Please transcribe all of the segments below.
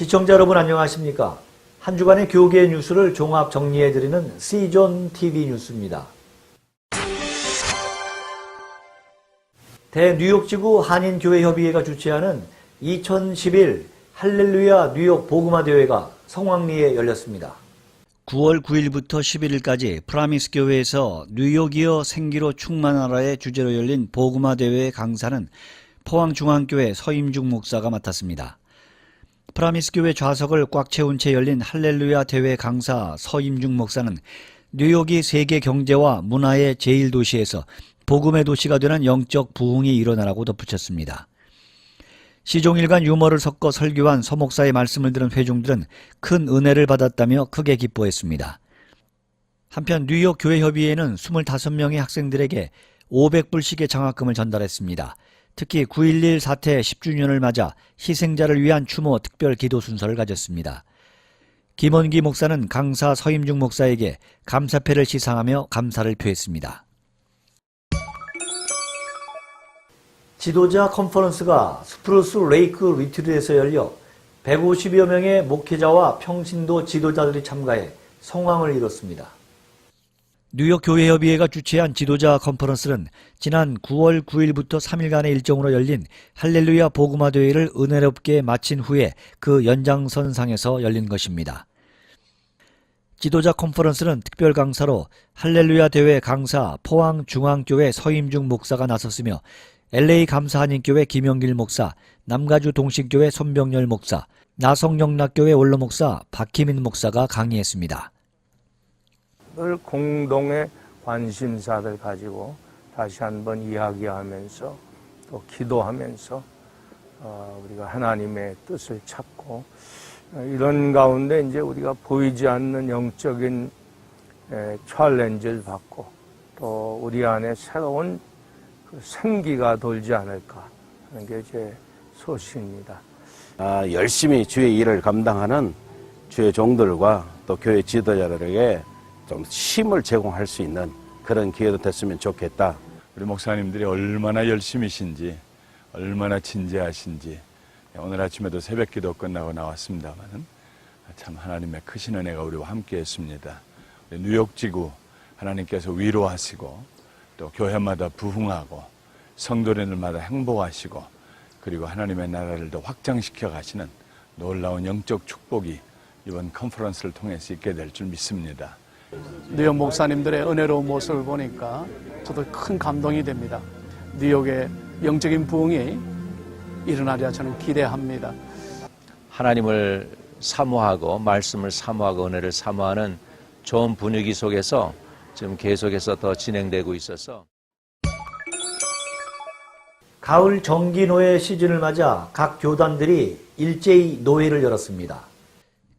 시청자 여러분 안녕하십니까? 한 주간의 교계 뉴스를 종합 정리해드리는 C존 TV 뉴스입니다. 대뉴욕지구 한인교회협의회가 주최하는 2011 할렐루야 뉴욕 복음화 대회가 성황리에 열렸습니다. 9월 9일부터 11일까지 프라미스 교회에서 뉴욕이여 생기로 충만하라의 주제로 열린 복음화 대회의 강사는 포항중앙교회 서임중 목사가 맡았습니다. 프라미스 교회 좌석을 꽉 채운 채 열린 할렐루야 대회 강사 서임중 목사는 뉴욕이 세계 경제와 문화의 제1도시에서 복음의 도시가 되는 영적 부흥이 일어나라고 덧붙였습니다. 시종일관 유머를 섞어 설교한 서 목사의 말씀을 들은 회중들은 큰 은혜를 받았다며 크게 기뻐했습니다. 한편 뉴욕 교회협의회는 25명의 학생들에게 500불씩의 장학금을 전달했습니다. 특히 9.11 사태 10주년을 맞아 희생자를 위한 추모 특별 기도 순서를 가졌습니다. 김원기 목사는 강사 서임중 목사에게 감사패를 시상하며 감사를 표했습니다. 지도자 컨퍼런스가 스프루스 레이크 리트리트에서 열려 150여 명의 목회자와 평신도 지도자들이 참가해 성황을 이뤘습니다. 뉴욕 교회협의회가 주최한 지도자 컨퍼런스는 지난 9월 9일부터 3일간의 일정으로 열린 할렐루야 복음화 대회를 은혜롭게 마친 후에 그 연장선상에서 열린 것입니다. 지도자 컨퍼런스는 특별 강사로 할렐루야 대회 강사 포항중앙교회 서임중 목사가 나섰으며 LA 감사한인교회 김영길 목사, 남가주 동신교회 손병열 목사, 나성영락교회 원로 목사 박희민 목사가 강의했습니다. 늘 공동의 관심사를 가지고 다시 한번 이야기하면서 또 기도하면서 우리가 하나님의 뜻을 찾고 이런 가운데 이제 우리가 보이지 않는 영적인 챌린지를 받고 또 우리 안에 새로운 생기가 돌지 않을까 하는 게 제 소식입니다. 열심히 주의 일을 감당하는 주의 종들과 또 교회 지도자들에게 좀 힘을 제공할 수 있는 그런 기회도 됐으면 좋겠다. 우리 목사님들이 얼마나 열심히신지 얼마나 진지하신지 오늘 아침에도 새벽기도 끝나고 나왔습니다만 참 하나님의 크신 은혜가 우리와 함께 했습니다. 우리 뉴욕지구 하나님께서 위로하시고 또 교회마다 부흥하고 성도들마다 행복하시고 그리고 하나님의 나라를 더 확장시켜 가시는 놀라운 영적 축복이 이번 컨퍼런스를 통해서 있게 될 줄 믿습니다. 뉴욕 목사님들의 은혜로운 모습을 보니까 저도 큰 감동이 됩니다. 뉴욕의 영적인 부흥이 일어나리라 저는 기대합니다. 하나님을 사모하고 말씀을 사모하고 은혜를 사모하는 좋은 분위기 속에서 지금 계속해서 더 진행되고 있어서 가을 정기노회 시즌을 맞아 각 교단들이 일제히 노회를 열었습니다.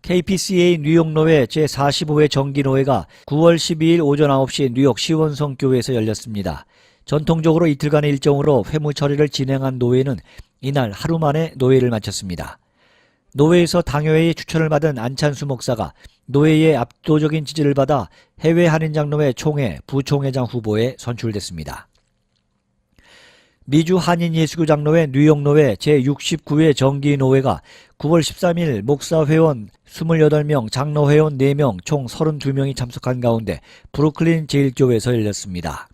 KPCA 뉴욕노회 제45회 정기노회가 9월 12일 오전 9시 뉴욕 시원성교회에서 열렸습니다. 전통적으로 이틀간의 일정으로 회무 처리를 진행한 노회는 이날 하루 만에 노회를 마쳤습니다. 노회에서 당회의 추천을 받은 안찬수 목사가 노회의 압도적인 지지를 받아 해외 한인장로회 총회 부총회장 후보에 선출됐습니다. 미주 한인예수교 장로회 뉴욕노회 제69회 정기노회가 9월 13일 목사회원 28명, 장로회원 4명, 총 32명이 참석한 가운데 브루클린 제1교회에서 열렸습니다.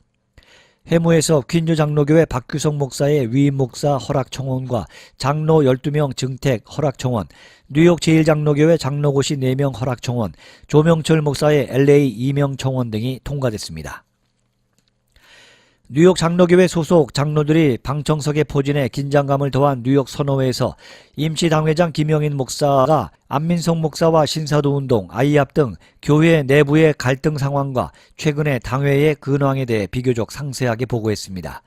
회무에서 퀸즈 장로교회 박규성 목사의 위임 목사 허락청원과 장로 12명 증택 허락청원, 뉴욕 제1장로교회 장로고시 4명 허락청원, 조명철 목사의 LA 2명 청원 등이 통과됐습니다. 뉴욕 장로교회 소속 장로들이 방청석에 포진해 긴장감을 더한 뉴욕 선호회에서 임시당회장 김영인 목사가 안민석 목사와 신사도운동, 아이합 등 교회 내부의 갈등 상황과 최근의 당회의 근황에 대해 비교적 상세하게 보고했습니다.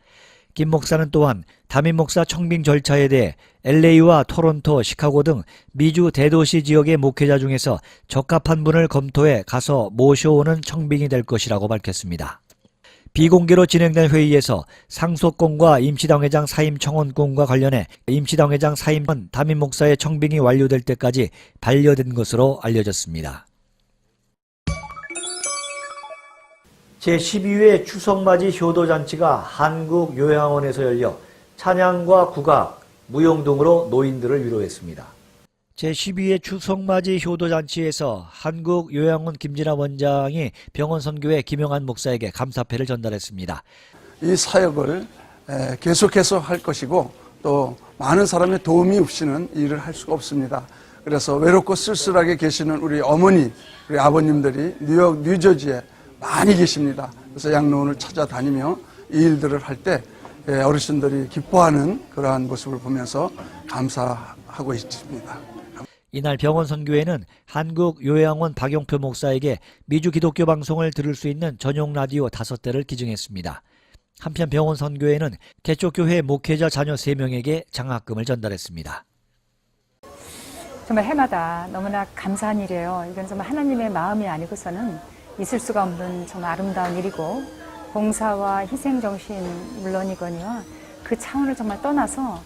김 목사는 또한 담임 목사 청빙 절차에 대해 LA와 토론토, 시카고 등 미주 대도시 지역의 목회자 중에서 적합한 분을 검토해 가서 모셔오는 청빙이 될 것이라고 밝혔습니다. 비공개로 진행된 회의에서 상속권과 임시당회장 사임 청원권과 관련해 임시당회장 사임은 담임 목사의 청빙이 완료될 때까지 반려된 것으로 알려졌습니다. 제12회 추석맞이 효도잔치가 한국요양원에서 열려 찬양과 국악, 무용 등으로 노인들을 위로했습니다. 제12회 추석맞이 효도잔치에서 한국요양원 김진아 원장이 병원 선교회 김영한 목사에게 감사패를 전달했습니다. 이 사역을 계속해서 할 것이고 또 많은 사람의 도움이 없이는 일을 할 수가 없습니다. 그래서 외롭고 쓸쓸하게 계시는 우리 어머니, 우리 아버님들이 뉴욕, 뉴저지에 많이 계십니다. 그래서 양로원을 찾아다니며 이 일들을 할 때 어르신들이 기뻐하는 그러한 모습을 보면서 감사하고 있습니다. 이날 병원 선교회는 한국요양원 박용표 목사에게 미주 기독교 방송을 들을 수 있는 전용 라디오 5대를 기증했습니다. 한편 병원 선교회는 개척교회 목회자 자녀 3명에게 장학금을 전달했습니다. 정말 해마다 너무나 감사한 일이에요. 이건 정말 하나님의 마음이 아니고서는 있을 수가 없는 정말 아름다운 일이고, 봉사와 희생정신 물론이거니와 그 차원을 정말 떠나서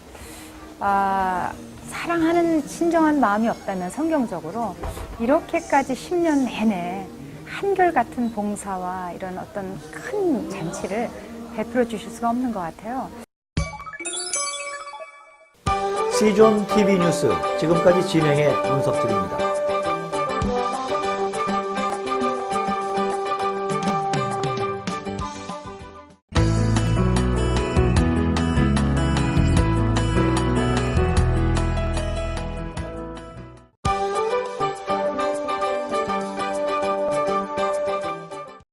사랑하는 진정한 마음이 없다면 성경적으로 이렇게까지 10년 내내 한결같은 봉사와 이런 어떤 큰 잔치를 베풀어 주실 수가 없는 것 같아요. C존 TV 뉴스 지금까지 진행해 문석준입니다.